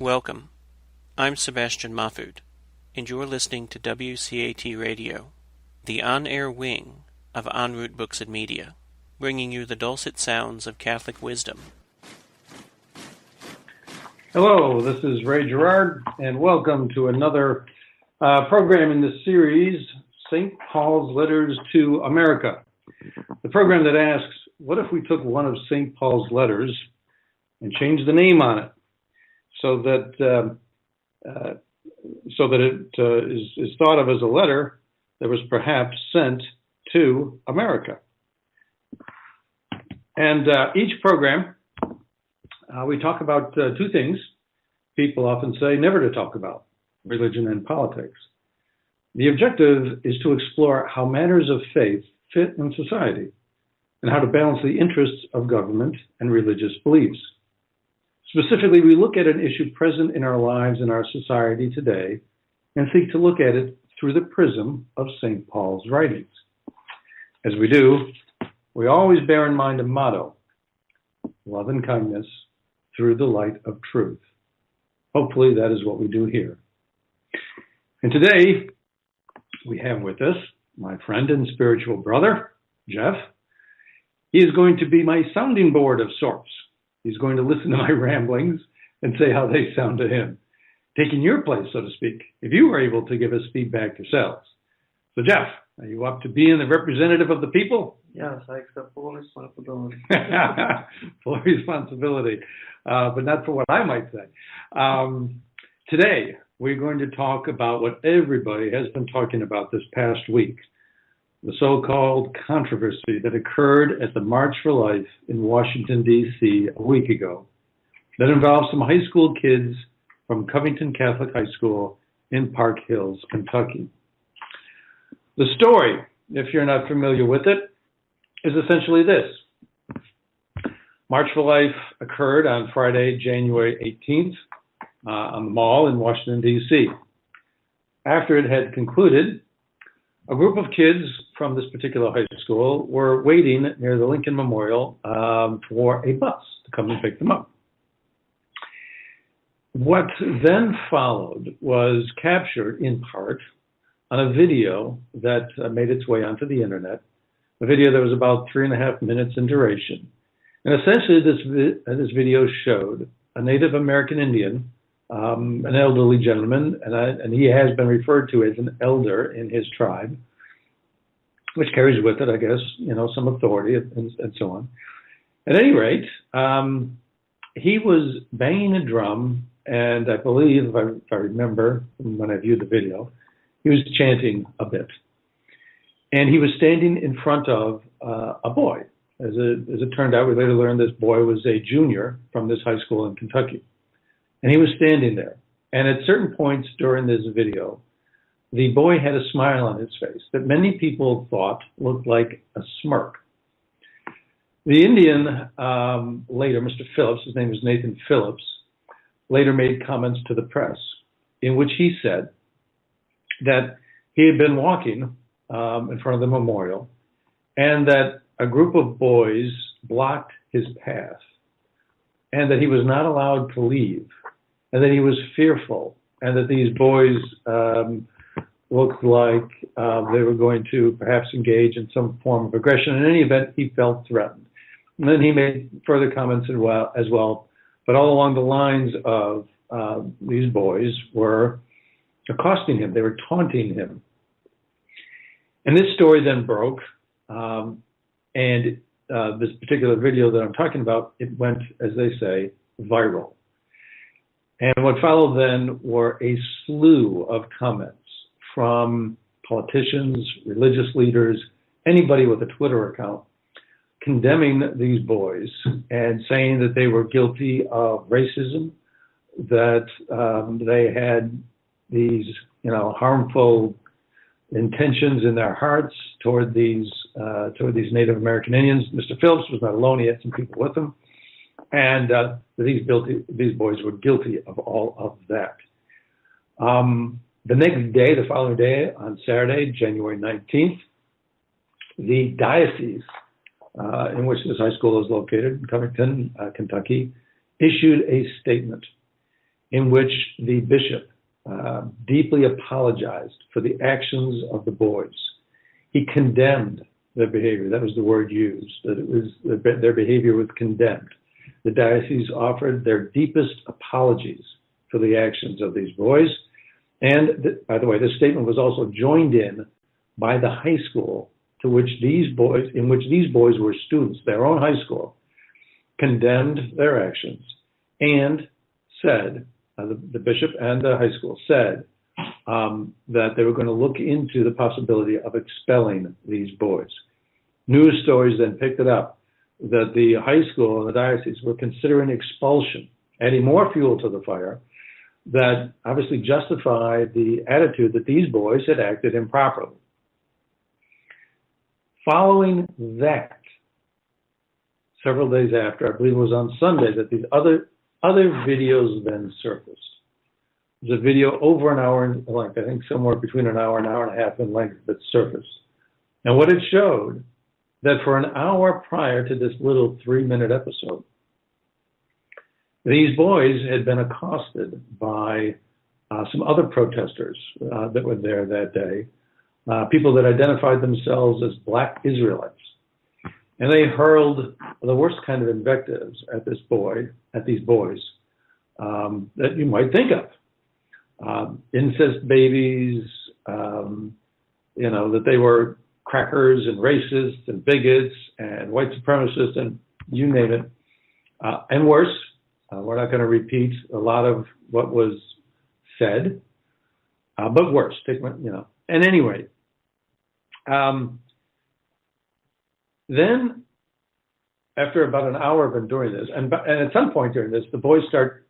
Welcome. I'm Sebastian Mahfood, and you're listening to WCAT Radio, the on-air wing of En Route Books and Media, bringing you the dulcet sounds of Catholic wisdom. Hello, this is Ray Gerard, and welcome to another program in this series, St. Paul's Letters to America. The program that asks, what if we took one of St. Paul's letters and changed the name on it so that it is thought of as a letter that was perhaps sent to America? And each program, we talk about two things people often say never to talk about: religion and politics. The objective is to explore how matters of faith fit in society and how to balance the interests of government and religious beliefs. Specifically, we look at an issue present in our lives and our society today and seek to look at it through the prism of St. Paul's writings. As we do, we always bear in mind a motto: love and kindness through the light of truth. Hopefully that is what we do here. And today we have with us my friend and spiritual brother, Jeff. He is going to be my sounding board of sorts. He's going to listen to my ramblings and say how they sound to him, taking your place, so to speak, if you were able to give us feedback yourselves. So Jeff, are you up to being the representative of the people? Yes, I accept full responsibility. Full responsibility, but not for what I might say. Today, we're going to talk about what everybody has been talking about this past week, the so-called controversy that occurred at the March for Life in Washington, D.C. a week ago that involved some high school kids from Covington Catholic High School in Park Hills, Kentucky. The story, if you're not familiar with it, is essentially this. March for Life occurred on Friday, January 18th, on the Mall in Washington, D.C. After it had concluded, a group of kids from this particular high school were waiting near the Lincoln Memorial for a bus to come and pick them up. What then followed was captured in part on a video that made its way onto the internet, a video that was about 3.5 minutes in duration. And essentially this video showed a Native American Indian, an elderly gentleman, and he has been referred to as an elder in his tribe, which carries with it, I guess, some authority and so on. At any rate, he was banging a drum, and I believe, if I remember when I viewed the video, he was chanting a bit. And he was standing in front of a boy. As it turned out, we later learned this boy was a junior from this high school in Kentucky. And he was standing there. And at certain points during this video, the boy had a smile on his face that many people thought looked like a smirk. The Indian later, Mr. Phillips, his name is Nathan Phillips, later made comments to the press in which he said that he had been walking in front of the memorial and that a group of boys blocked his path and that he was not allowed to leave and that he was fearful and that these boys looked like they were going to perhaps engage in some form of aggression. In any event, he felt threatened. And then he made further comments as well, but all along the lines of these boys were accosting him. They were taunting him. And this story then broke, and this particular video that I'm talking about, it went, as they say, viral. And what followed then were a slew of comments from politicians, religious leaders, anybody with a Twitter account, condemning these boys and saying that they were guilty of racism, that they had these, harmful intentions in their hearts toward these Native American Indians. Mr. Phillips was not alone; he had some people with him, and these boys were guilty of all of that. The next day, the following day, on Saturday, January 19th, the diocese in which this high school is located, in Covington, Kentucky, issued a statement. in which the bishop deeply apologized for the actions of the boys. He condemned their behavior. That was the word used, that it was their behavior was condemned. The diocese offered their deepest apologies for the actions of these boys. And by the way, this statement was also joined in by the high school in which these boys were students, their own high school, condemned their actions and said, the bishop and the high school said that they were going to look into the possibility of expelling these boys. News stories then picked it up that the high school and the diocese were considering expulsion, adding more fuel to the fire that obviously justified the attitude that these boys had acted improperly. Following that, several days after, I believe it was on Sunday, that these other videos then surfaced. There's a video over an hour in length, I think somewhere between an hour and a half in length, that surfaced. And what it showed, that for an hour prior to this little 3-minute episode, these boys had been accosted by some other protesters that were there that day, people that identified themselves as Black Israelites. And they hurled the worst kind of invectives at these boys that you might think of. Incest babies, that they were crackers and racists and bigots and white supremacists and you name it, and worse. We're not going to repeat a lot of what was said, but worse. And anyway, then after about an hour of enduring this, and at some point during this, the boys start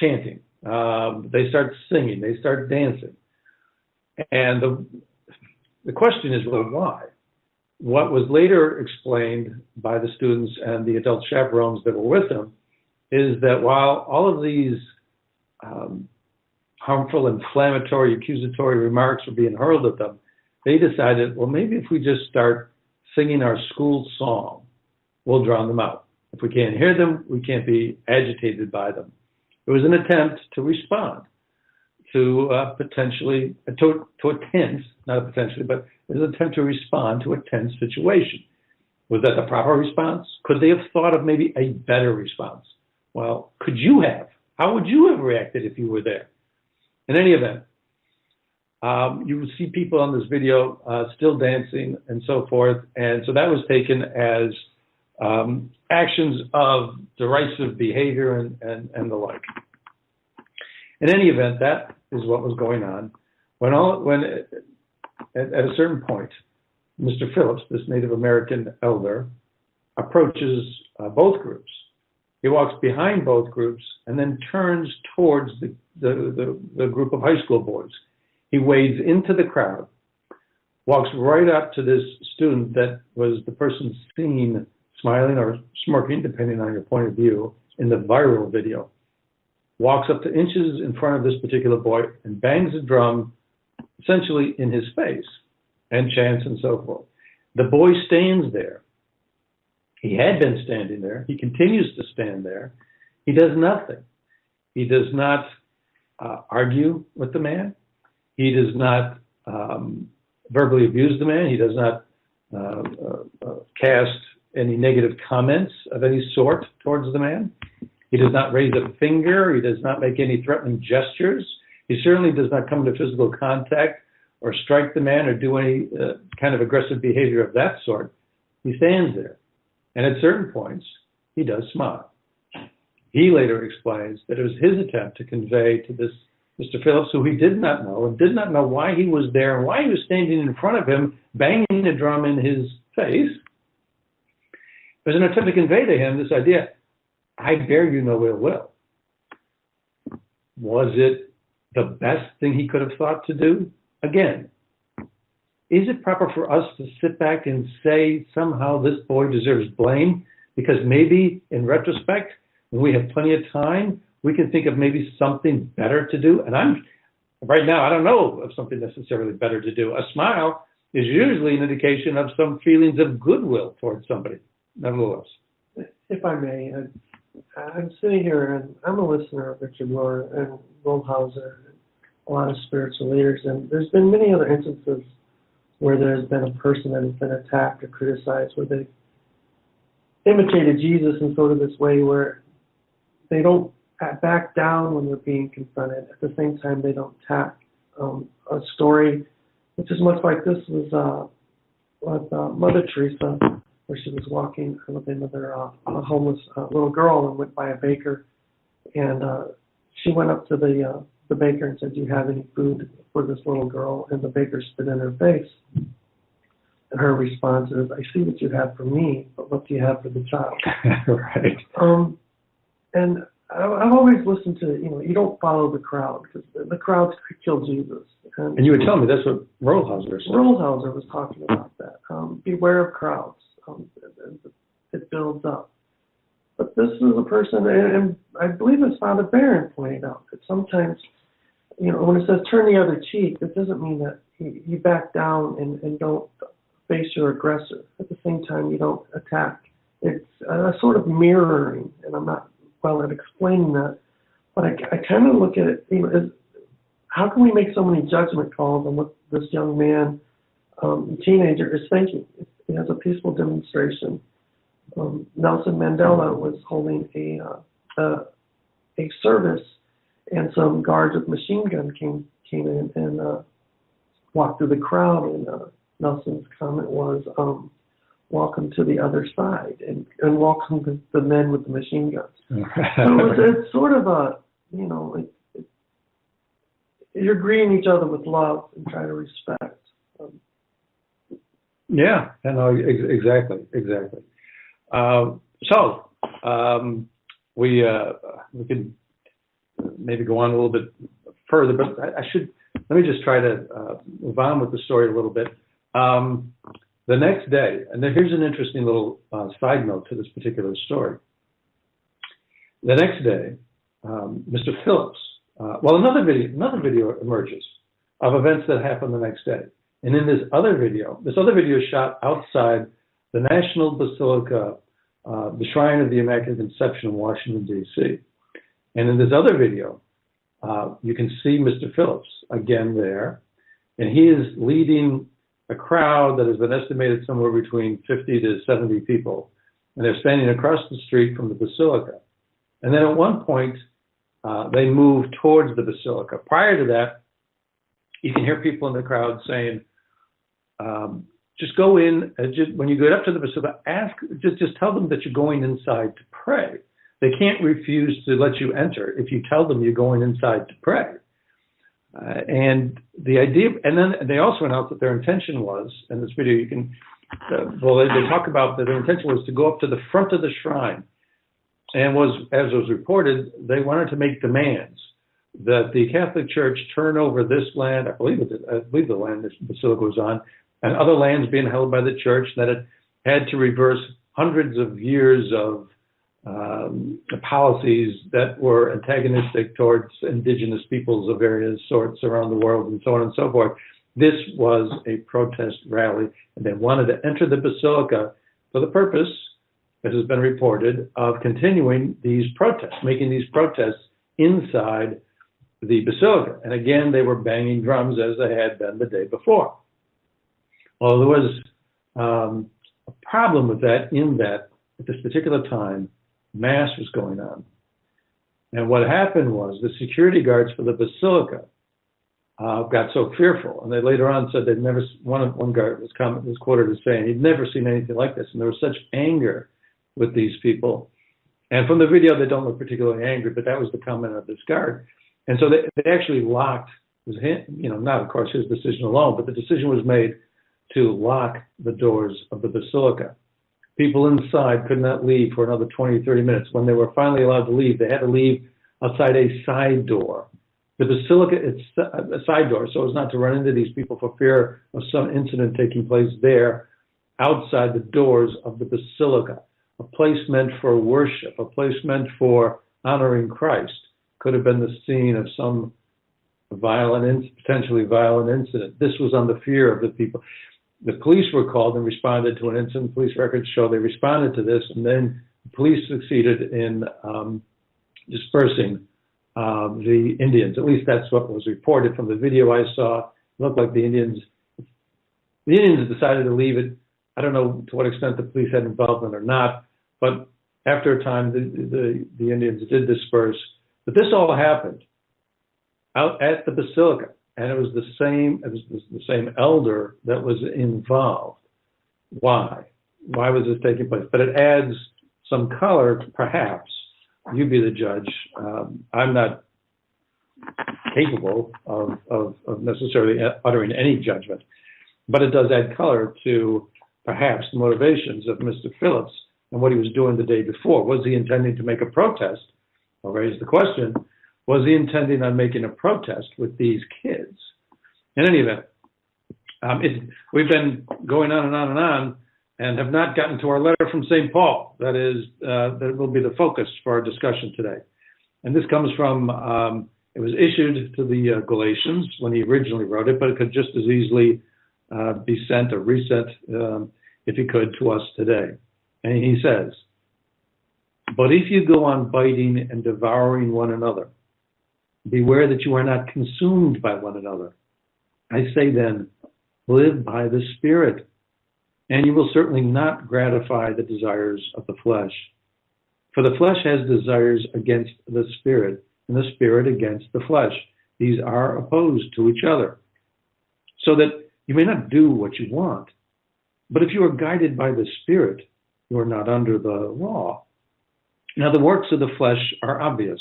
chanting. They start singing. They start dancing. And the question is, well, why? What was later explained by the students and the adult chaperones that were with them is that while all of these harmful, inflammatory, accusatory remarks were being hurled at them, they decided, well, maybe if we just start singing our school song, we'll drown them out. If we can't hear them, we can't be agitated by them. It was an attempt to respond to a tense, not a potentially, but it was an attempt to respond to a tense situation. Was that the proper response? Could they have thought of maybe a better response? Well, could you have? How would you have reacted if you were there? In any event, you will see people on this video still dancing and so forth. And so that was taken as actions of derisive behavior and the like. In any event, that is what was going on. When at a certain point, Mr. Phillips, this Native American elder, approaches both groups. He walks behind both groups and then turns towards the group of high school boys. He wades into the crowd, walks right up to this student that was the person seen smiling or smirking, depending on your point of view, in the viral video, walks up to inches in front of this particular boy and bangs a drum essentially in his face and chants and so forth. The boy stands there. He had been standing there. He continues to stand there. He does nothing. He does not argue with the man. He does not verbally abuse the man. He does not cast any negative comments of any sort towards the man. He does not raise a finger. He does not make any threatening gestures. He certainly does not come into physical contact or strike the man or do any kind of aggressive behavior of that sort. He stands there. And at certain points, he does smile. He later explains that it was his attempt to convey to this Mr. Phillips, who he did not know, and did not know why he was there and why he was standing in front of him, banging a drum in his face. It was an attempt to convey to him this idea, I bear you no ill will. Was it the best thing he could have thought to do? Again, is it proper for us to sit back and say somehow this boy deserves blame? Because maybe in retrospect, when we have plenty of time, we can think of maybe something better to do. And right now, I don't know of something necessarily better to do. A smile is usually an indication of some feelings of goodwill towards somebody, nevertheless. If I may, I'm sitting here and I'm a listener of Richard Rohr and Rollhauser, and a lot of spiritual leaders, and there's been many other instances where there's been a person that has been attacked or criticized, where they imitated Jesus in sort of this way where they don't back down when they're being confronted. At the same time, they don't attack. A story which is much like this was with Mother Teresa, where she was walking with another a homeless little girl and went by a baker, and she went up to the baker and said, "Do you have any food for this little girl?" And the baker spit in her face. And her response is, "I see what you have for me, but what do you have for the child?" Right. And I've always listened to, you don't follow the crowd, because the crowds could kill Jesus. And you were telling me that's what Rollhauser said. Rollhauser was talking about that. Beware of crowds. It builds up. But this is a person, and I believe as Father Barron pointed out, that sometimes, when it says turn the other cheek, it doesn't mean that you back down and don't face your aggressor. At the same time, you don't attack. It's a sort of mirroring, and I'm not well at explaining that, but I kind of look at it, as how can we make so many judgment calls on what this young man, teenager, is thinking? He has a peaceful demonstration. Nelson Mandela was holding a service, and some guards with machine gun came in and walked through the crowd, and Nelson's comment was, "Welcome to the other side," and welcome to the men with the machine guns. So it's sort of a, you're greeting each other with love and try to respect. Yeah, exactly. We could maybe go on a little bit further, but let me just try to move on with the story a little bit. The next day, and here's an interesting little side note to this particular story. The next day, Mr. Phillips, another video emerges of events that happened the next day. And in this other video is shot outside the National Basilica, the Shrine of the Immaculate Conception in Washington, D.C. And in this other video, you can see Mr. Phillips again there, and he is leading a crowd that has been estimated somewhere between 50 to 70 people, and they're standing across the street from the Basilica. And then at one point, they move towards the Basilica. Prior to that, you can hear people in the crowd saying, just go in, when you get up to the Basilica, just tell them that you're going inside to pray. They can't refuse to let you enter if you tell them you're going inside to pray. And the idea, and then they also announced that their intention was, in this video you can, they talk about that their intention was to go up to the front of the shrine, and as was reported, they wanted to make demands that the Catholic Church turn over this land, I believe the land this Basilica was on, and other lands being held by the Church, that it had to reverse hundreds of years of policies that were antagonistic towards indigenous peoples of various sorts around the world, and so on and so forth. This was a protest rally, and they wanted to enter the Basilica for the purpose, as has been reported, of continuing these protests, making these protests inside the Basilica. And again, they were banging drums as they had been the day before. Well, there was a problem with that, in that at this particular time, Mass was going on. And what happened was the security guards for the Basilica got so fearful, and they later on said they'd never, one guard was quoted as saying he'd never seen anything like this, and there was such anger with these people. And from the video, they don't look particularly angry, but that was the comment of this guard. And so they actually locked, not of course his decision alone, but the decision was made to lock the doors of the Basilica. People inside could not leave for another 20, 30 minutes. When they were finally allowed to leave, they had to leave outside a side door. The Basilica, it's a side door, so as not to run into these people for fear of some incident taking place there, outside the doors of the Basilica. A place meant for worship, a place meant for honoring Christ, could have been the scene of some potentially violent incident. This was on the fear of the people. The police were called and responded to an incident. Police records show they responded to this, and then police succeeded in dispersing the Indians. At least that's what was reported from the video I saw. It looked like the Indians decided to leave it. I don't know to what extent the police had involvement or not, but after a time, the Indians did disperse. But this all happened out at the Basilica, and it was the same elder that was involved. Why? Why was this taking place? But it adds some color, perhaps. You be the judge. I'm not capable of necessarily uttering any judgment, but it does add color to perhaps the motivations of Mr. Phillips and what he was doing the day before. Was he intending to make a protest? I'll raise the question. Was he intending on making a protest with these kids? In any event, we've been going on and on and on and have not gotten to our letter from St. Paul. That will be the focus for our discussion today. And this comes from, it was issued to the Galatians when he originally wrote it, but it could just as easily be sent or resent, if he could, to us today. And he says, "But if you go on biting and devouring one another, beware that you are not consumed by one another. I say then, live by the Spirit, and you will certainly not gratify the desires of the flesh. For the flesh has desires against the Spirit, and the Spirit against the flesh. These are opposed to each other, so that you may not do what you want. But if you are guided by the Spirit, you are not under the law. Now the works of the flesh are obvious: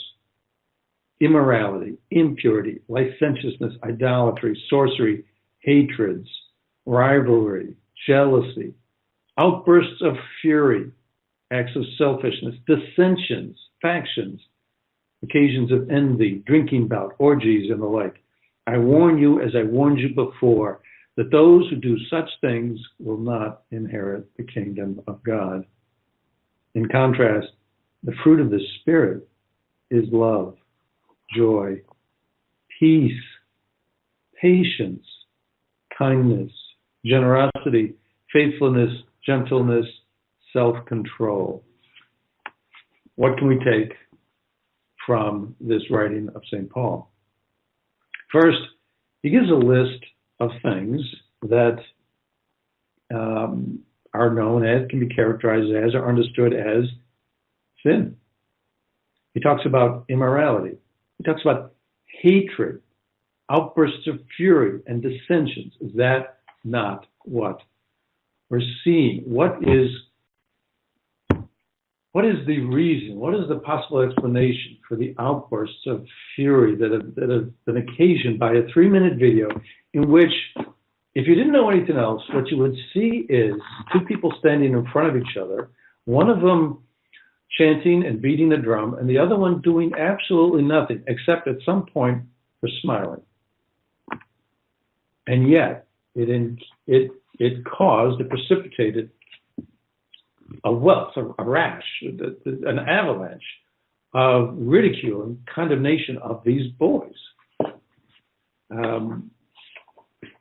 immorality, impurity, licentiousness, idolatry, sorcery, hatreds, rivalry, jealousy, outbursts of fury, acts of selfishness, dissensions, factions, occasions of envy, drinking bout, orgies, and the like. I warn you, as I warned you before, that those who do such things will not inherit the kingdom of God. In contrast, the fruit of the Spirit is love, joy, peace, patience, kindness, generosity, faithfulness, gentleness, self-control." What can we take from this writing of St. Paul? First, he gives a list of things that are known as, can be characterized as, or understood as sin. He talks about immorality. He talks about hatred, outbursts of fury, and dissensions. Is that not what we're seeing? What is the reason? What is the possible explanation for the outbursts of fury that have been occasioned by a 3-minute video in which, if you didn't know anything else, what you would see is two people standing in front of each other, one of them chanting and beating a drum, and the other one doing absolutely nothing, except at some point for smiling. And yet, it precipitated a wealth, a rash, an avalanche of ridicule and condemnation of these boys.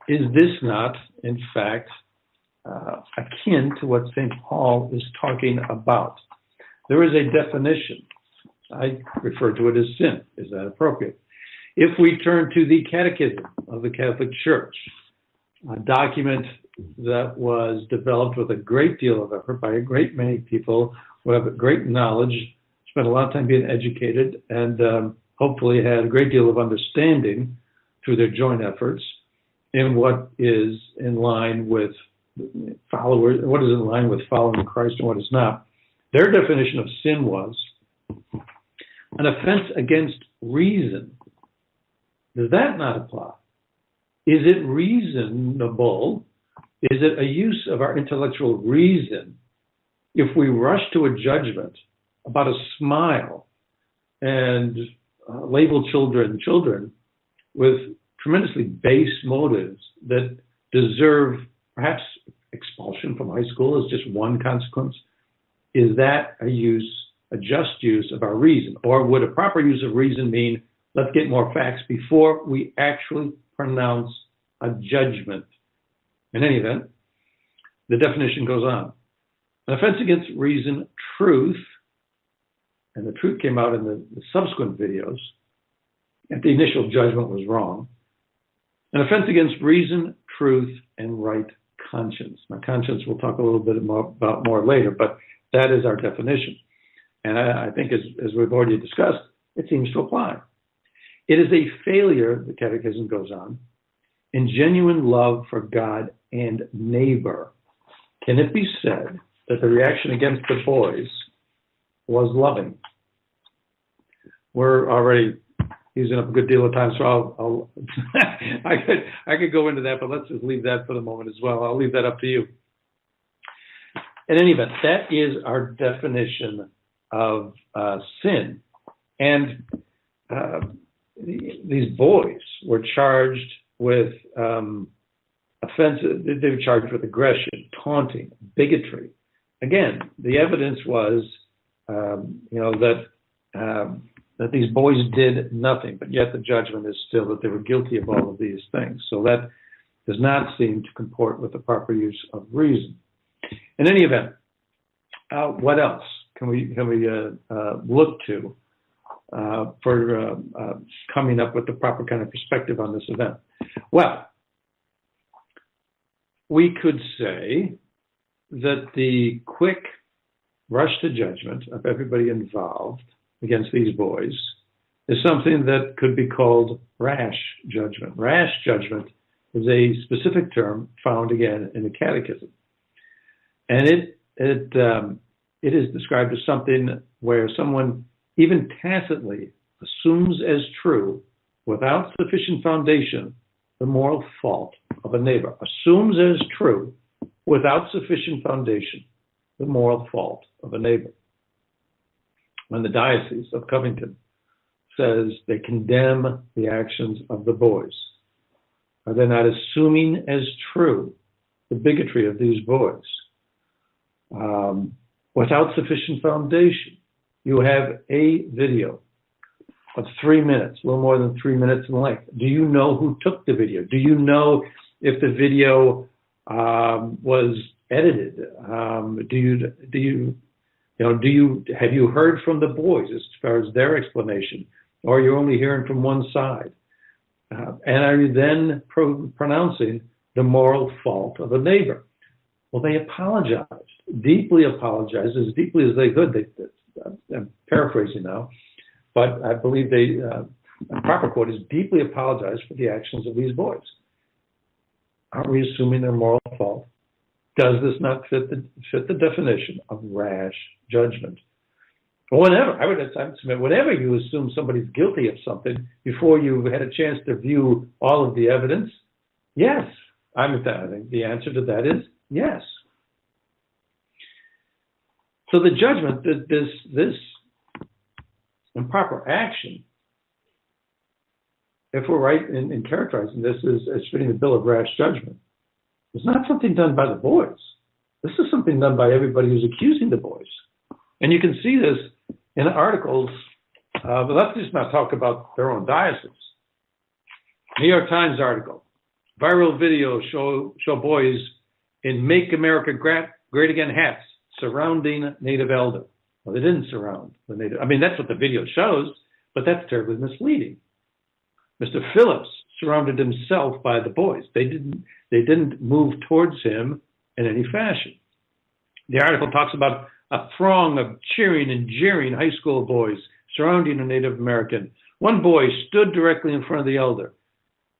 Is this not, in fact, akin to what St. Paul is talking about? There is a definition. I refer to it as sin. Is that appropriate? If we turn to the Catechism of the Catholic Church, a document that was developed with a great deal of effort by a great many people who have great knowledge, spent a lot of time being educated, and hopefully had a great deal of understanding through their joint efforts in what is in line with followers, what is in line with following Christ and what is not. Their definition of sin was an offense against reason. Does that not apply? Is it reasonable? Is it a use of our intellectual reason if we rush to a judgment about a smile and label children with tremendously base motives that deserve perhaps expulsion from high school as just one consequence? Is that a just use of our reason? Or would a proper use of reason mean, let's get more facts before we actually pronounce a judgment? In any event, the definition goes on. An offense against reason, truth, and the truth came out in the subsequent videos, that the initial judgment was wrong. An offense against reason, truth, and right conscience. Now, conscience we'll talk a little bit about more later, but that is our definition. And I think, as we've already discussed, it seems to apply. It is a failure, the Catechism goes on, in genuine love for God and neighbor. Can it be said that the reaction against the boys was loving? We're already using up a good deal of time, so I'll I could go into that, but let's just leave that for the moment as well. I'll leave that up to you. In any event, that is our definition of sin. And these boys were charged with offenses. They were charged with aggression, taunting, bigotry. Again, the evidence was, that these boys did nothing, but yet the judgment is still that they were guilty of all of these things. So that does not seem to comport with the proper use of reason. In any event, what else can we look to for coming up with the proper kind of perspective on this event? Well, we could say that the quick rush to judgment of everybody involved against these boys is something that could be called rash judgment. Rash judgment is a specific term found again in the Catechism. And it is described as something where someone even tacitly assumes as true, without sufficient foundation, the moral fault of a neighbor. Assumes as true, without sufficient foundation, the moral fault of a neighbor. When the Diocese of Covington says they condemn the actions of the boys, are they not assuming as true the bigotry of these boys? Without sufficient foundation, you have a video of 3 minutes, a little more than 3 minutes in length. Do you know who took the video? Do you know if the video was edited? Have you heard from the boys as far as their explanation, or are you only hearing from one side? And are you then pronouncing the moral fault of a neighbor? Well, they apologized, deeply apologized, as deeply as they could. I'm paraphrasing now, but I believe a proper quote is deeply apologized for the actions of these boys. Aren't we assuming their moral fault? Does this not fit the definition of rash judgment? Or whenever you assume somebody's guilty of something before you've had a chance to view all of the evidence, yes. I think the answer to that is yes. So the judgment that this improper action, if we're right in characterizing this as fitting the bill of rash judgment, it's not something done by the boys. This is something done by everybody who's accusing the boys. And you can see this in articles, but let's just not talk about their own diocese. New York Times article, viral videos show boys in Make America Great Again hats surrounding native elder. Well, they didn't surround the native. I mean, that's what the video shows, but that's terribly misleading. Mr. Phillips surrounded himself by the boys. They didn't move towards him in any fashion. The article talks about a throng of cheering and jeering high school boys surrounding a Native American. One boy stood directly in front of the elder,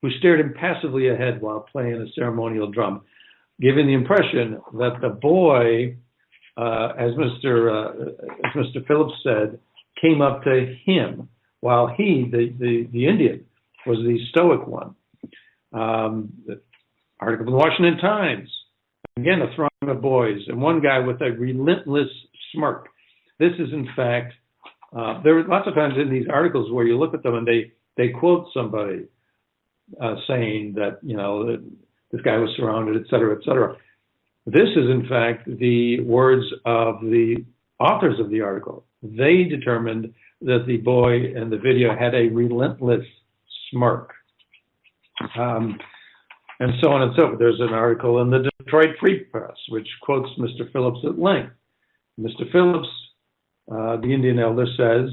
who stared impassively ahead while playing a ceremonial drum, giving the impression that the boy, as Mr. Phillips said, came up to him, while he, the Indian, was the stoic one. The article in the Washington Times, again, a throng of boys, and one guy with a relentless smirk. This is, in fact, there are lots of times in these articles where you look at them and they quote somebody saying that, that this guy was surrounded, et cetera, et cetera. This is, in fact, the words of the authors of the article. They determined that the boy in the video had a relentless smirk. And so on and so forth. There's an article in the Detroit Free Press which quotes Mr. Phillips at length. Mr. Phillips the Indian elder says,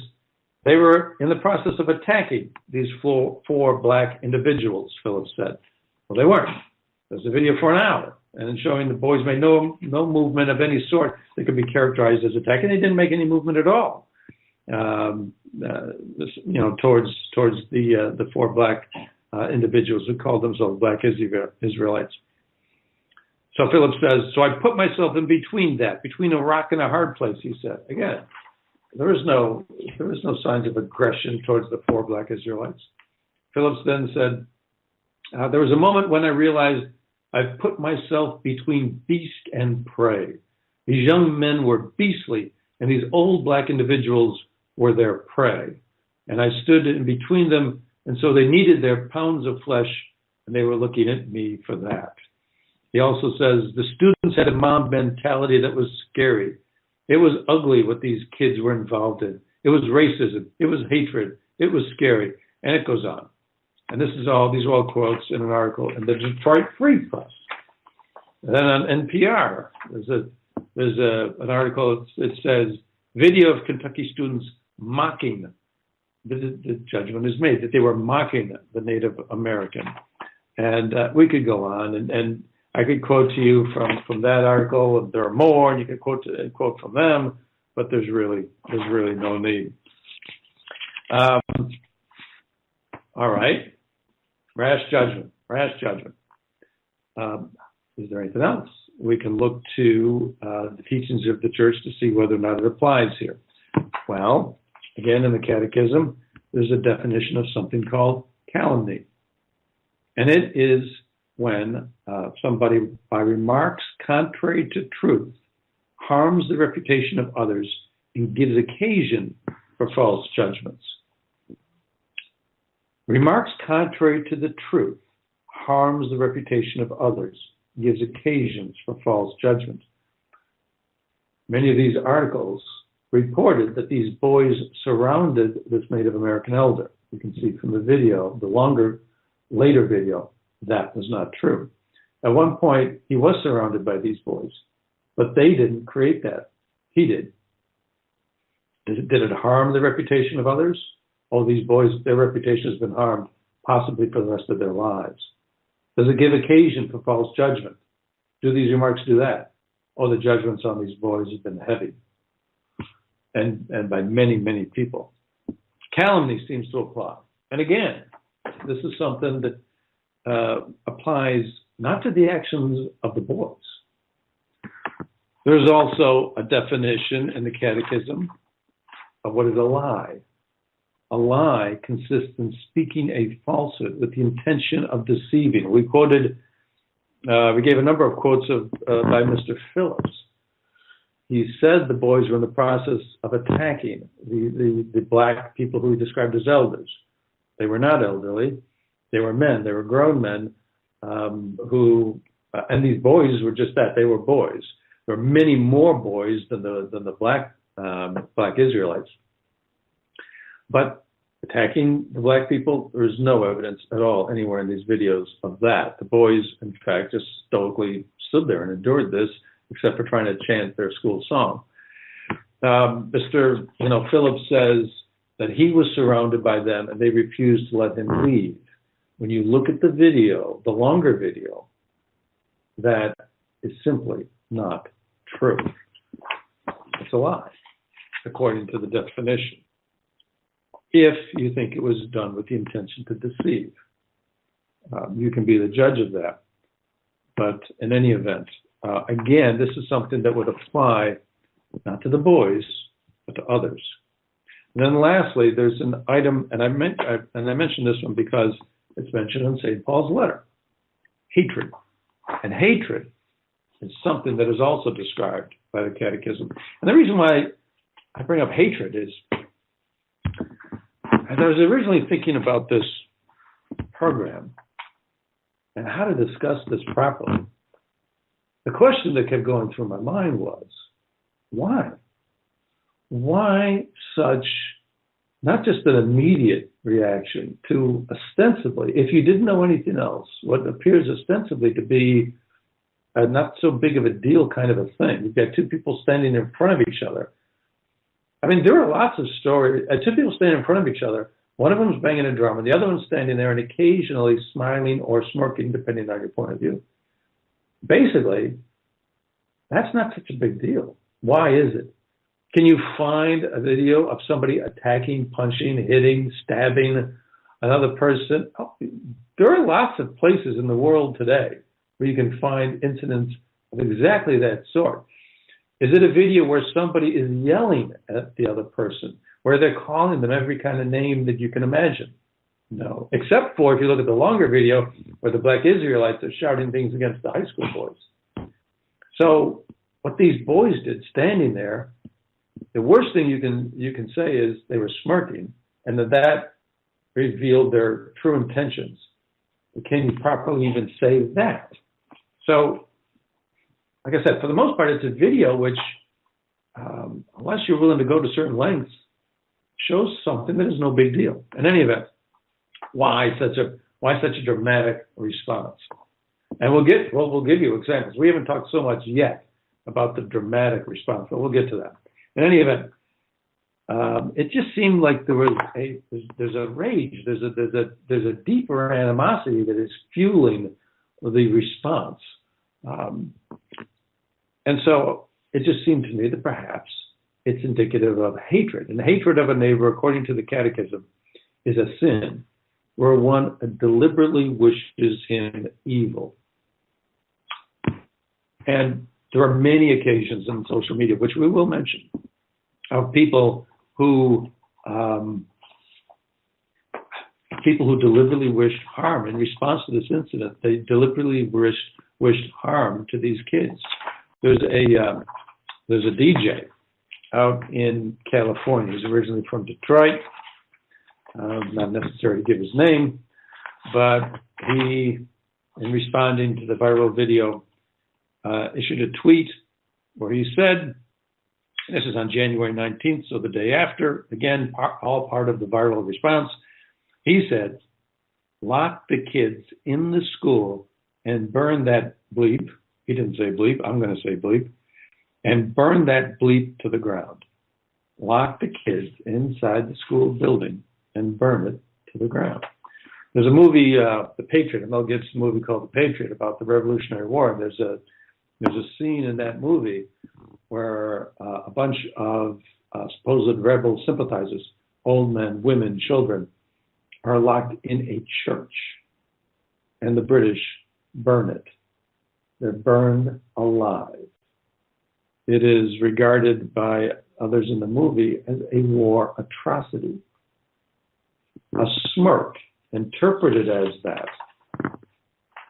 they were in the process of attacking these four black individuals, Phillips said. Well, they weren't. There's a video for an hour, and showing the boys made no movement of any sort that could be characterized as attacking. They didn't make any movement at all, towards the four black individuals who called themselves black Israelites. So Phillips says, so I put myself in between a rock and a hard place, he said. Again, there was no signs of aggression towards the four black Israelites. Phillips then said, there was a moment when I realized I've put myself between beast and prey. These young men were beastly, and these old black individuals were their prey. And I stood in between them, and so they needed their pounds of flesh, and they were looking at me for that. He also says, the students had a mob mentality that was scary. It was ugly what these kids were involved in. It was racism. It was hatred. It was scary. And it goes on. And these are all quotes in an article in the Detroit Free Press. And then on NPR, there's an article that says, video of Kentucky students mocking, the judgment is made that they were mocking the Native American. And we could go on, and I could quote to you from that article, and there are more, and you could quote from them, but there's really no need. All right, rash judgment. Is there anything else? We can look to the teachings of the church to see whether or not it applies here. Well, again, in the Catechism, there's a definition of something called calumny, and it is when somebody, by remarks contrary to truth, harms the reputation of others and gives occasion for false judgments. Remarks contrary to the truth harms the reputation of others, gives occasions for false judgment. Many of these articles reported that these boys surrounded this Native American elder. You can see from the video, the later video, that was not true. At one point, he was surrounded by these boys, but they didn't create that. He did. Did it harm the reputation of others? Oh, these boys, their reputation has been harmed, possibly for the rest of their lives. Does it give occasion for false judgment? Do these remarks do that? Oh, the judgments on these boys have been heavy, and by many, many people. Calumny seems to apply. And again, this is something that applies not to the actions of the boys. There's also a definition in the Catechism of what is a lie. A lie consists in speaking a falsehood with the intention of deceiving. We gave a number of quotes by Mr. Phillips. He said the boys were in the process of attacking the black people who he described as elders. They were not elderly. They were men. They were grown men and these boys were just that. They were boys. There were many more boys than the black Israelites. But attacking the black people, there is no evidence at all anywhere in these videos of that. The boys, in fact, just stoically stood there and endured this, except for trying to chant their school song. Mr. Phillips says that he was surrounded by them and they refused to let him leave. When you look at the video, the longer video, that is simply not true. It's a lie, according to the definition, if you think it was done with the intention to deceive. You can be the judge of that. But in any event, again, this is something that would apply not to the boys, but to others. And then lastly, there's an item, and I mentioned this one because it's mentioned in St. Paul's letter, hatred. And hatred is something that is also described by the Catechism. And the reason why I bring up hatred is, as I was originally thinking about this program and how to discuss this properly, the question that kept going through my mind was, why? Why such, not just an immediate reaction to ostensibly, if you didn't know anything else, what appears ostensibly to be a not so big of a deal kind of a thing. You've got two people standing in front of each other, I mean, there are lots of stories. Two people standing in front of each other. One of them is banging a drum, and the other one's standing there and occasionally smiling or smirking, depending on your point of view. Basically, that's not such a big deal. Why is it? Can you find a video of somebody attacking, punching, hitting, stabbing another person? Oh, there are lots of places in the world today where you can find incidents of exactly that sort. Is it a video where somebody is yelling at the other person, where they're calling them every kind of name that you can imagine? No, except for if you look at the longer video where the black Israelites are shouting things against the high school boys. So what these boys did standing there, the worst thing you can say is they were smirking, and that revealed their true intentions. Can you properly even say that? So, like I said, for the most part, it's a video which, unless you're willing to go to certain lengths, shows something that is no big deal. In any event, why such a dramatic response? And we'll give you examples. We haven't talked so much yet about the dramatic response, but we'll get to that. In any event, it just seemed like there's a rage, there's a deeper animosity that is fueling the response, and so it just seemed to me that perhaps it's indicative of hatred. And hatred of a neighbor, according to the Catechism, is a sin where one deliberately wishes him evil. And there are many occasions in social media, which we will mention, of people who deliberately wished harm. In response to this incident, they deliberately wished harm to these kids. There's a DJ out in California. He's originally from Detroit. Not necessary to give his name, but he, in responding to the viral video, issued a tweet where he said, this is on January 19th, so the day after, again, all part of the viral response. He said, lock the kids in the school and burn that bleep. He didn't say bleep, I'm going to say bleep. And burn that bleep to the ground. Lock the kids inside the school building and burn it to the ground. There's a movie, The Patriot, Mel Gibson's movie called The Patriot, about the Revolutionary War. And there's a scene in that movie where a bunch of supposed rebel sympathizers, old men, women, children, are locked in a church, and the British burn it. They're burned alive. It is regarded by others in the movie as a war atrocity. A smirk, interpreted as that,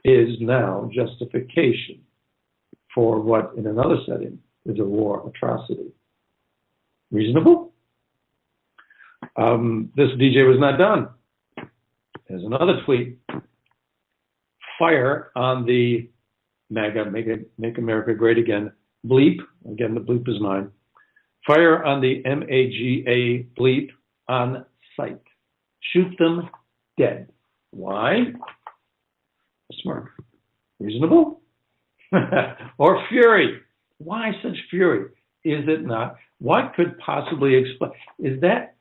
is now justification for what, in another setting, is a war atrocity. Reasonable? This DJ was not done. There's another tweet. Fire on the MAGA, Make America Great Again, bleep. Again, the bleep is mine. Fire on the MAGA bleep on sight. Shoot them dead. Why? A smirk. Reasonable? Or fury. Why such fury? Is it not? What could possibly explain? Is that,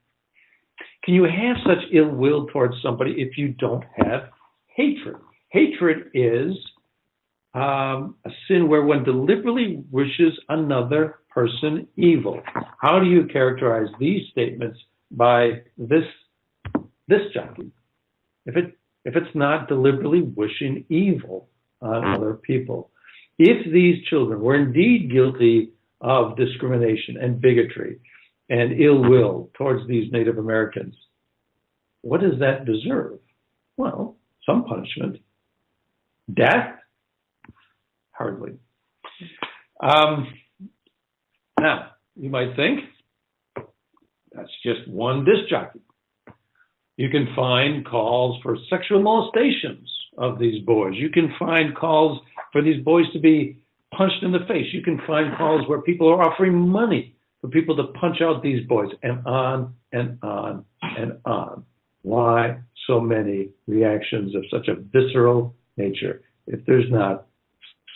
can you have such ill will towards somebody if you don't have hatred? Hatred is a sin where one deliberately wishes another person evil. How do you characterize these statements by this jockey? If it's not deliberately wishing evil on other people. If these children were indeed guilty of discrimination and bigotry and ill will towards these Native Americans, what does that deserve? Well, some punishment. Death? Hardly. Now, you might think, that's just one disc jockey. You can find calls for sexual molestations of these boys. You can find calls for these boys to be punched in the face. You can find calls where people are offering money for people to punch out these boys, and on and on and on. Why so many reactions of such a visceral nature if there's not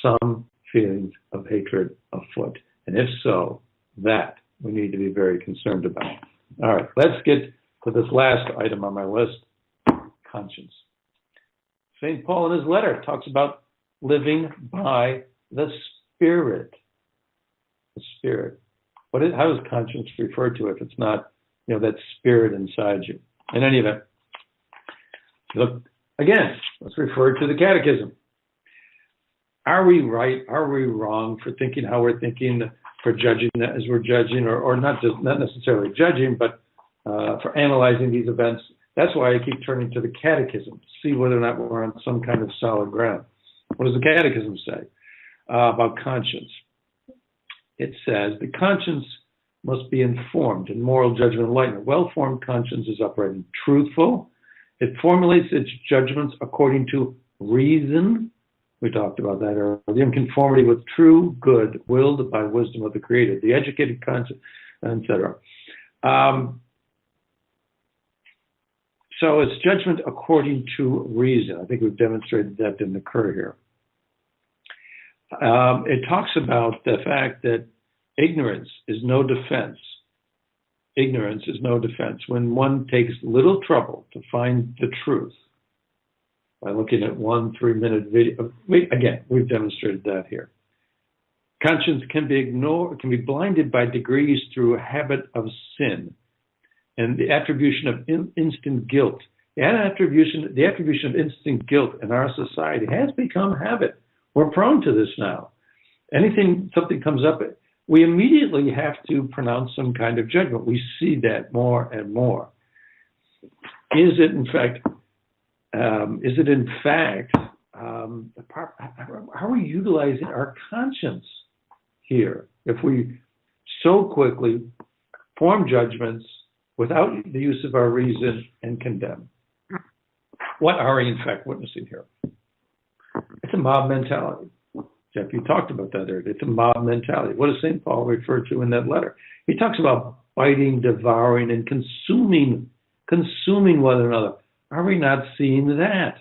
some feelings of hatred afoot? And if so, that we need to be very concerned about. All right, let's get to this last item on my list, conscience. St. Paul in his letter talks about living by the Spirit. The Spirit. How is conscience referred to if it's not, that spirit inside you? In any event, look, again, let's refer to the Catechism. Are we right? Are we wrong for thinking how we're thinking, for judging as we're judging, or not necessarily judging, but for analyzing these events? That's why I keep turning to the Catechism to see whether or not we're on some kind of solid ground. What does the Catechism say about conscience? It says the conscience must be informed in moral judgment and enlightenment. Well-formed conscience is upright and truthful. It formulates its judgments according to reason. We talked about that earlier. In conformity with true good, willed by wisdom of the Creator, the educated conscience, etc. So it's judgment according to reason. I think we've demonstrated that didn't occur here. It talks about the fact that ignorance is no defense. Ignorance is no defense. When one takes little trouble to find the truth by looking at 1 3-minute video, again, we've demonstrated that here. Conscience can be ignored, can be blinded by degrees through a habit of sin and the attribution of instant guilt. The attribution of instant guilt in our society has become habit. We're prone to this now. Something comes up, we immediately have to pronounce some kind of judgment. We see that more and more. Is it in fact, how are we utilizing our conscience here if we so quickly form judgments without the use of our reason and condemn? What are we in fact witnessing here? It's a mob mentality. Jeff, you talked about that earlier. It's a mob mentality. What does St. Paul refer to in that letter? He talks about biting, devouring, and consuming one another. Are we not seeing that?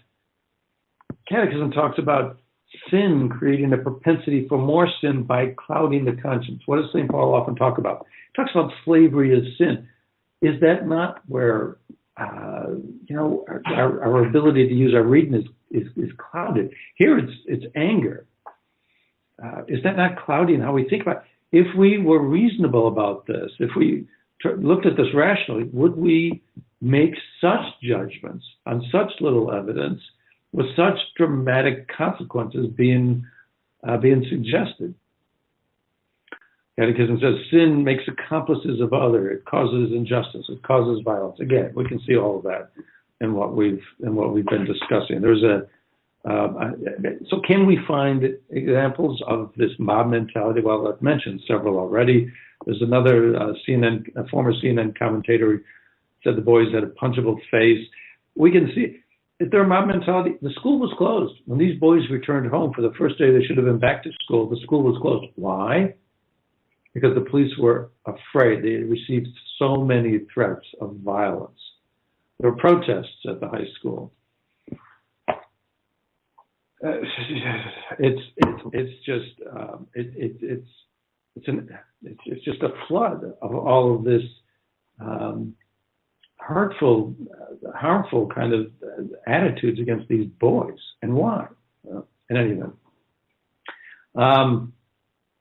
Catechism talks about sin creating a propensity for more sin by clouding the conscience. What does St. Paul often talk about? He talks about slavery as sin. Is that not where our ability to use our reason is clouded? Here it's anger. Is that not clouding how we think about it? If we were reasonable about this, if we looked at this rationally, would we make such judgments on such little evidence with such dramatic consequences being suggested? Catechism says sin makes accomplices of other. It causes injustice. It causes violence. Again, we can see all of that in what we've been discussing. So can we find examples of this mob mentality? Well, I've mentioned several already. There's another a former CNN commentator who said the boys had a punchable face. We can see if they're a mob mentality. The school was closed. When these boys returned home for the first day they should have been back to school, the school was closed. Why? Because the police were afraid. They had received so many threats of violence. There were protests at the high school. It's just a flood of all of this harmful kind of attitudes against these boys. And why? In any event, now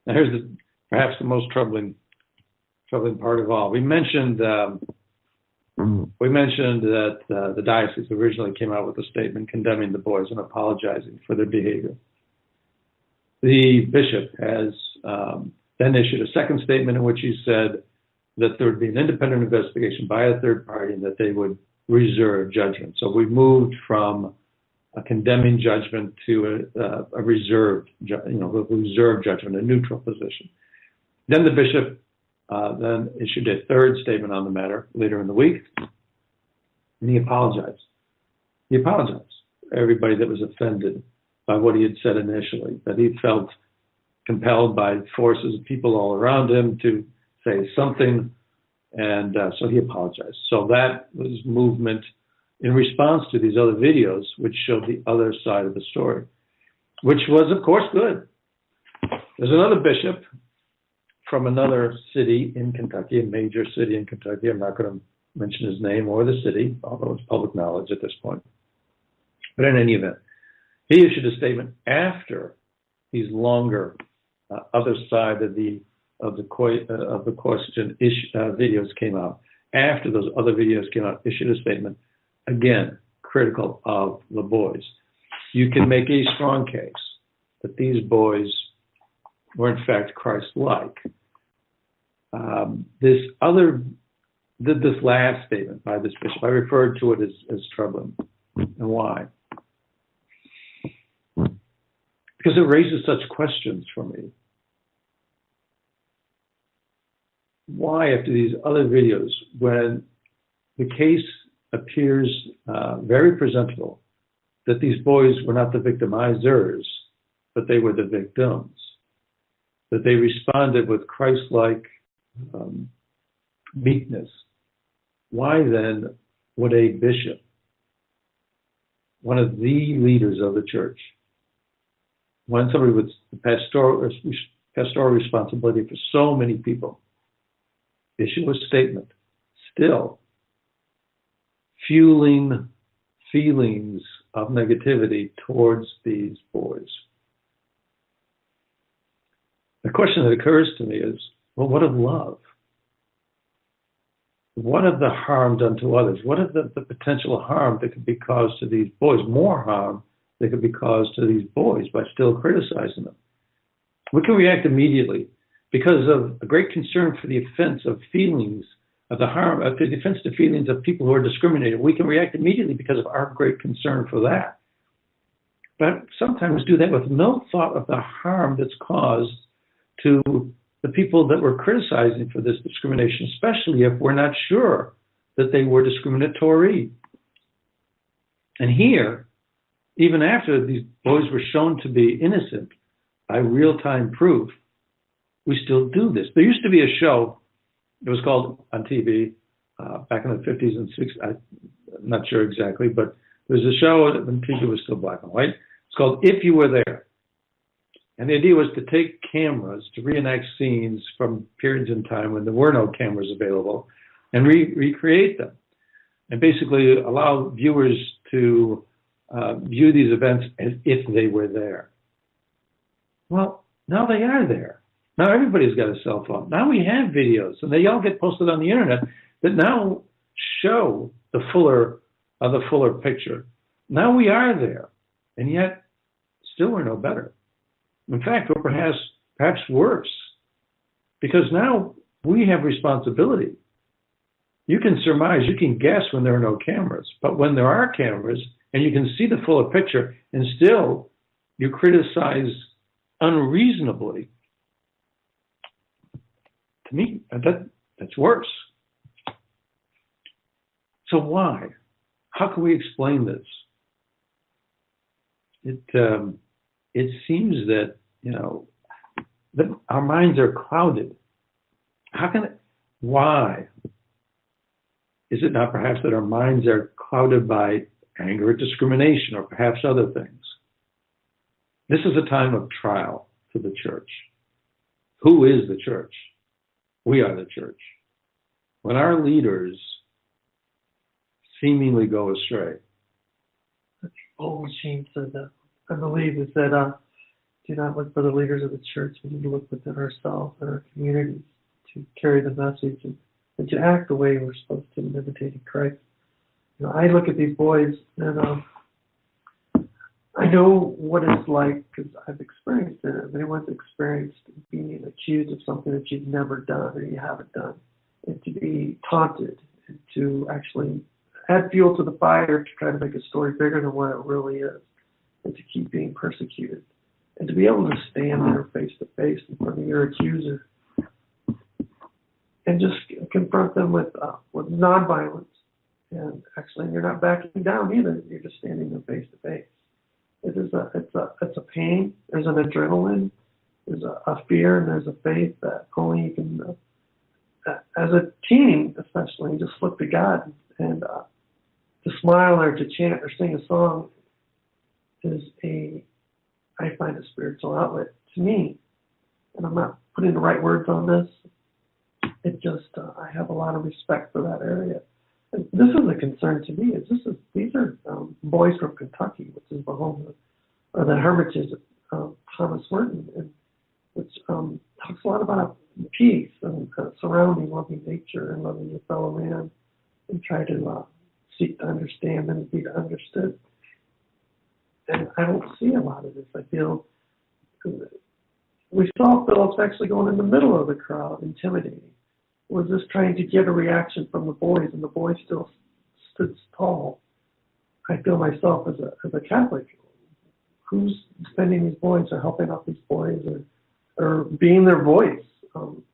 here's perhaps the most troubling part of all. We mentioned that the diocese originally came out with a statement condemning the boys and apologizing for their behavior. The bishop has then issued a second statement in which he said that there would be an independent investigation by a third party and that they would reserve judgment. So we moved from a condemning judgment to a reserved judgment, a neutral position. Then the bishop then issued a third statement on the matter later in the week, and he apologized. He apologized to everybody that was offended by what he had said initially, that he felt compelled by forces of people all around him to say something, and so he apologized. So that was movement in response to these other videos, which showed the other side of the story, which was, of course, good. There's another bishop from another city in Kentucky, a major city in Kentucky. I'm not going to mention his name or the city, although it's public knowledge at this point. But in any event, he issued a statement after these longer other side of the question videos came out. After those other videos came out, issued a statement, again, critical of the boys. You can make a strong case that these boys were in fact Christ-like. This last statement by this bishop, I referred to it as troubling. And why? Because it raises such questions for me. Why, after these other videos, when the case appears very presentable, that these boys were not the victimizers, but they were the victims, that they responded with Christ-like meekness, why then would a bishop, one of the leaders of the church, when somebody with pastoral responsibility for so many people, issue a statement, still fueling feelings of negativity towards these boys? The question that occurs to me is, well, what of love? What of the harm done to others? What of the potential harm that could be caused to these boys? More harm that could be caused to these boys by still criticizing them. We can react immediately because of a great concern for the offense of feelings, of the harm, of the offense to feelings of people who are discriminated. We can react immediately because of our great concern for that. But sometimes do that with no thought of the harm that's caused to the people that we're criticizing for this discrimination, especially if we're not sure that they were discriminatory. And here, even after these boys were shown to be innocent by real-time proof, we still do this. There used to be a show, it was called on TV back in the 50s and 60s, I'm not sure exactly, but there was a show when TV was still black and white. It's called If You Were There. And the idea was to take cameras to reenact scenes from periods in time when there were no cameras available and recreate them. And basically allow viewers to view these events as if they were there. Well, now they are there. Now everybody's got a cell phone. Now we have videos, and they all get posted on the internet that now show the fuller picture. Now we are there, and yet still we're no better. In fact, we're perhaps worse, because now we have responsibility. You can surmise, you can guess when there are no cameras, but when there are cameras and you can see the fuller picture, and still you criticize unreasonably, to me, that's worse. So why? How can we explain this? It seems that, that our minds are clouded. Why? Is it not perhaps that our minds are clouded by anger at discrimination or perhaps other things? This is a time of trial for the church. Who is the church? We are the church. When our leaders seemingly go astray. Old Machine said that. I believe it said, do not look for the leaders of the church. We need to look within ourselves and our communities to carry the message and to act the way we're supposed to in imitating Christ. I look at these boys and I know what it's like because I've experienced it. If anyone's experienced being accused of something that you've never done or you haven't done, and to be taunted, and to actually add fuel to the fire to try to make a story bigger than what it really is, and to keep being persecuted, and to be able to stand there face to face in front of your accuser and just confront them with nonviolence. And actually, you're not backing down either. You're just standing there face to face. It's a pain. There's an adrenaline. There's a fear, and there's a faith that only you can, as a teen especially, just look to God and to smile or to chant or sing a song is I find a spiritual outlet to me. and I'm not putting the right words on this. It just, I have a lot of respect for that area. And this is a concern to me. These are boys from Kentucky, which is the home or the hermitage of Thomas Merton, and which talks a lot about peace and surrounding loving nature and loving your fellow man, and try to seek to understand and be understood. And I don't see a lot of this. I feel we saw Phillips actually going in the middle of the crowd, intimidating. Was just trying to get a reaction from the boys, and the boys still stood tall. I feel myself as a Catholic, who's defending these boys or helping out these boys or being their voice.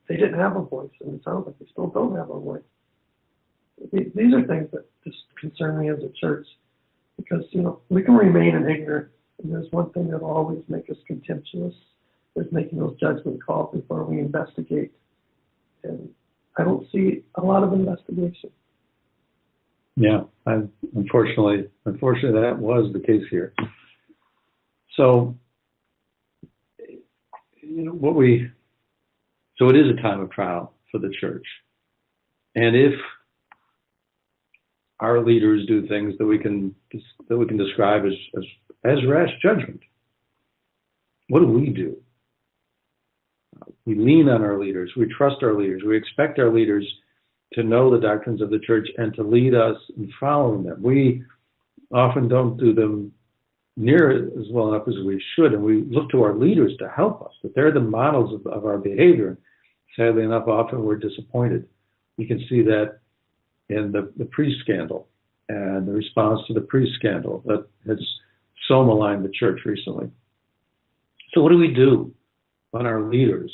They didn't have a voice, and it sounds like they still don't have a voice. These are things that just concern me as a church, because we can remain in ignorance, and there's one thing that will always make us contemptuous is making those judgment calls before we investigate. And I don't see a lot of investigation. Yeah, unfortunately, that was the case here. So, so it is a time of trial for the church, and if our leaders do things that we can describe as rash judgment, what do we do? We lean on our leaders. We trust our leaders. We expect our leaders to know the doctrines of the church and to lead us in following them. We often don't do them near as well enough as we should, and we look to our leaders to help us, that they're the models of our behavior. Sadly enough, often we're disappointed. You can see that in the priest scandal and the response to the priest scandal that has so maligned the church recently. So what do we do when our leaders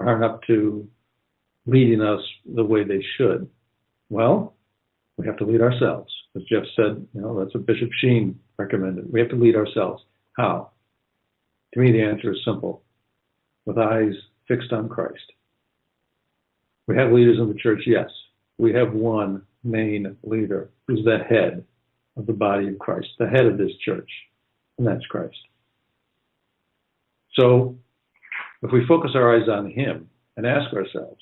aren't up to leading us the way they should? Well, we have to lead ourselves. As Jeff said, that's what Bishop Sheen recommended. We have to lead ourselves. How? To me, the answer is simple. With eyes fixed on Christ. We have leaders in the church, yes. We have one main leader who's the head of the body of Christ, the head of this church, and that's Christ. So if we focus our eyes on him and ask ourselves,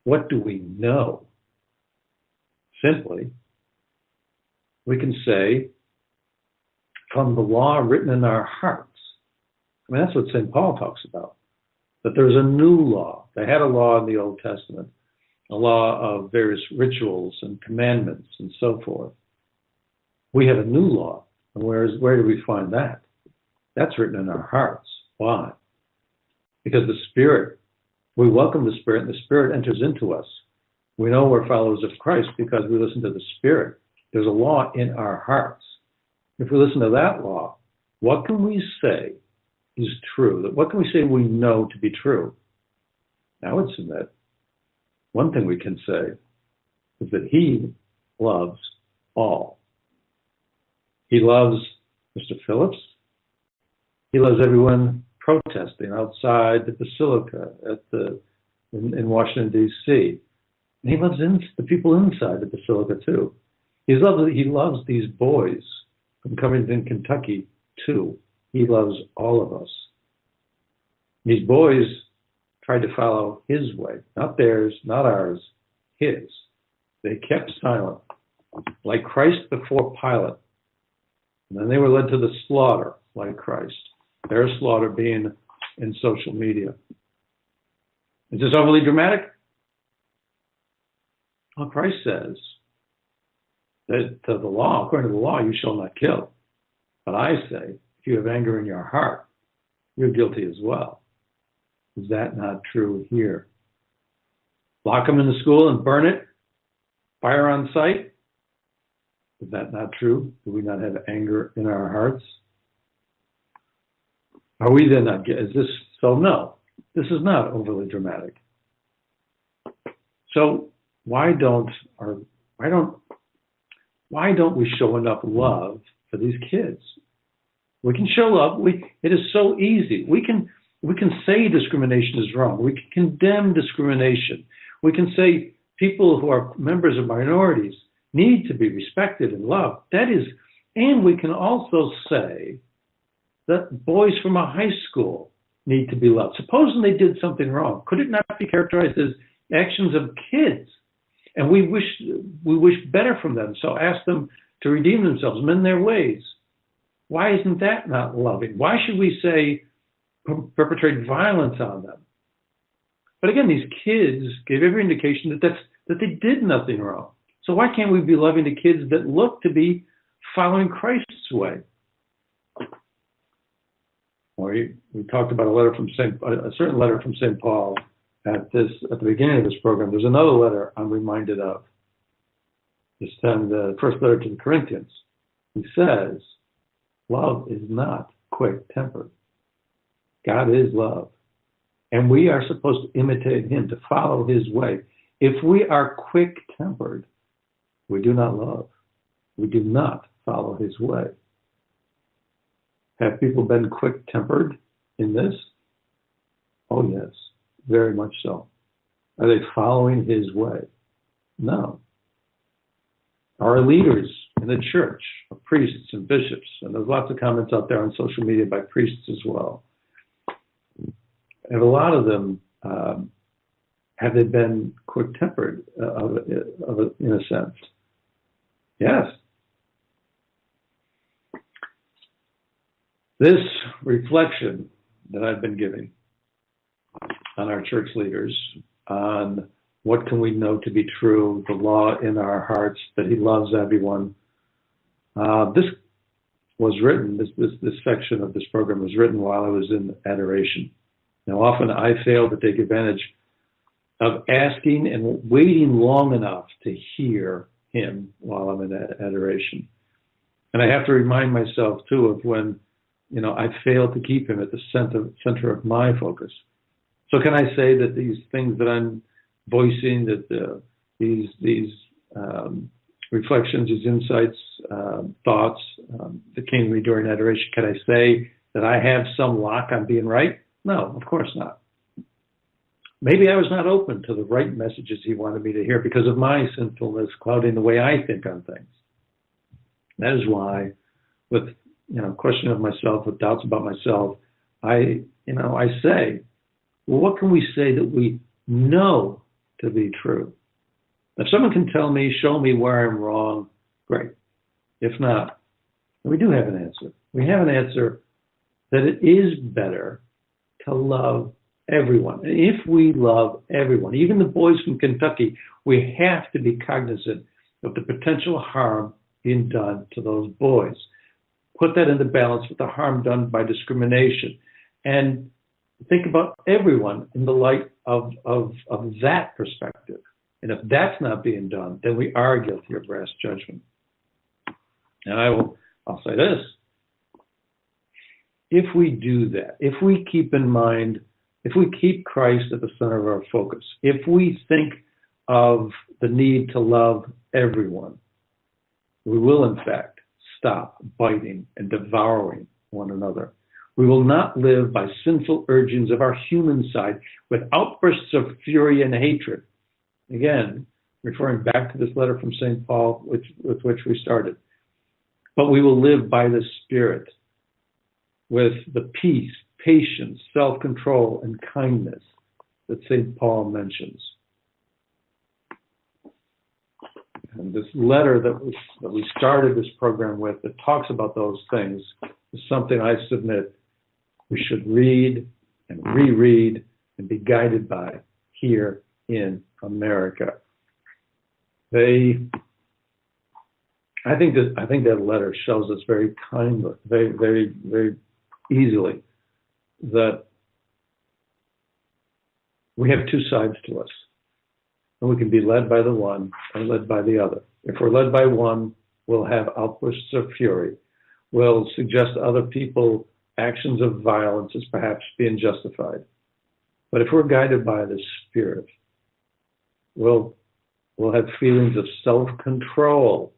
what do we know? Simply, we can say, from the law written in our hearts. I mean, that's what St. Paul talks about, that there's a new law. They had a law in the Old Testament, a law of various rituals and commandments and so forth. We have a new law. And where do we find that? That's written in our hearts. Why? Because the Spirit, we welcome the Spirit, and the Spirit enters into us. We know we're followers of Christ because we listen to the Spirit. There's a law in our hearts. If we listen to that law, what can we say is true? What can we say we know to be true? I would submit one thing we can say is that he loves all. He loves Mr. Phillips. He loves everyone protesting outside the Basilica in Washington, D.C. And he loves the people inside the Basilica, too. He loves these boys from Covington, Kentucky, too. He loves all of us. These boys tried to follow his way, not theirs, not ours, his. They kept silent, like Christ before Pilate. And then they were led to the slaughter, like Christ. Their slaughter being in social media. Is this overly dramatic? Well, Christ says that to the law, according to the law, you shall not kill. But I say, if you have anger in your heart, you're guilty as well. Is that not true here? Lock them in the school and burn it? Fire on sight? Is that not true? Do we not have anger in our hearts? Are we then not? Is this so? No, this is not overly dramatic. So why don't we show enough love for these kids? We can show love. It is so easy. We can say discrimination is wrong. We can condemn discrimination. We can say people who are members of minorities need to be respected and loved. And we can also say that boys from a high school need to be loved. Supposing they did something wrong, could it not be characterized as actions of kids? And we wish better from them, so ask them to redeem themselves, mend their ways. Why isn't that not loving? Why should we say perpetrate violence on them? But again, these kids gave every indication that they did nothing wrong. So why can't we be loving to kids that look to be following Christ's way? Or we talked about a certain letter from St. Paul at the beginning of this program. There's another letter I'm reminded of. This time, the first letter to the Corinthians. He says, love is not quick-tempered. God is love. And we are supposed to imitate him, to follow his way. If we are quick-tempered, we do not love. We do not follow his way. Have people been quick-tempered in this? Oh, yes, very much so. Are they following his way? No. Our leaders in the church, priests and bishops, and there's lots of comments out there on social media by priests as well. And a lot of them, have they been quick-tempered in a sense? Yes. This reflection that I've been giving on our church leaders, on what can we know to be true, the law in our hearts, that he loves everyone. This was written, this section of this program was written while I was in adoration. Now, often I fail to take advantage of asking and waiting long enough to hear him while I'm in adoration. And I have to remind myself, too, of when, I failed to keep him at the center of my focus. So can I say that these things that I'm voicing, that these reflections, these insights, thoughts that came to me during adoration, can I say that I have some lock on being right? No, of course not. Maybe I was not open to the right messages he wanted me to hear because of my sinfulness clouding the way I think on things. That is why, with questioning of myself, with doubts about myself, I say, well, what can we say that we know to be true? If someone can tell me, show me where I'm wrong, great. If not, we do have an answer. We have an answer that it is better to love everyone. And if we love everyone, even the boys from Kentucky, we have to be cognizant of the potential harm being done to those boys. Put that into balance with the harm done by discrimination. And think about everyone in the light of that perspective. And if that's not being done, then we are guilty of rash judgment. And I'll say this. If we do that, if we keep in mind, if we keep Christ at the center of our focus, if we think of the need to love everyone, we will in fact stop biting and devouring one another. We will not live by sinful urgings of our human side with outbursts of fury and hatred. Again, referring back to this letter from St. Paul, with which we started. But we will live by the Spirit, with the peace, patience, self-control, and kindness that St. Paul mentions. And this letter that we started this program with, that talks about those things, is something I submit we should read and reread and be guided by here in America. I think that letter shows us very kindly, very, very, very easily, that we have two sides to us. And we can be led by the one and led by the other. If we're led by one, we'll have outbursts of fury. We'll suggest to other people actions of violence as perhaps being justified. But if we're guided by the Spirit, we'll have feelings of self-control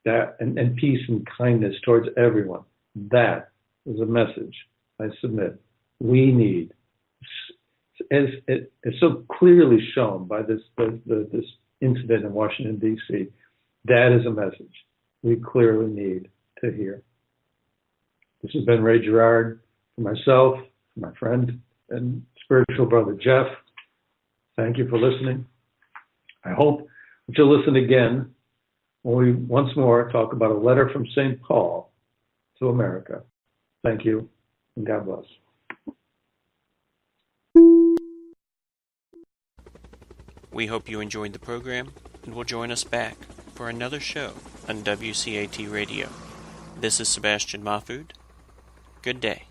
and peace and kindness towards everyone. That is a message I submit we need. As it's so clearly shown by this incident in Washington, D.C., that is a message we clearly need to hear. This has been Ray Gerard For myself, my friend and spiritual brother Jeff, thank you for listening. I hope that you'll listen again when we once more talk about a letter from St. Paul to America. Thank you, and God bless. We hope you enjoyed the program and will join us back for another show on WCAT Radio. This is Sebastian Mahfood. Good day.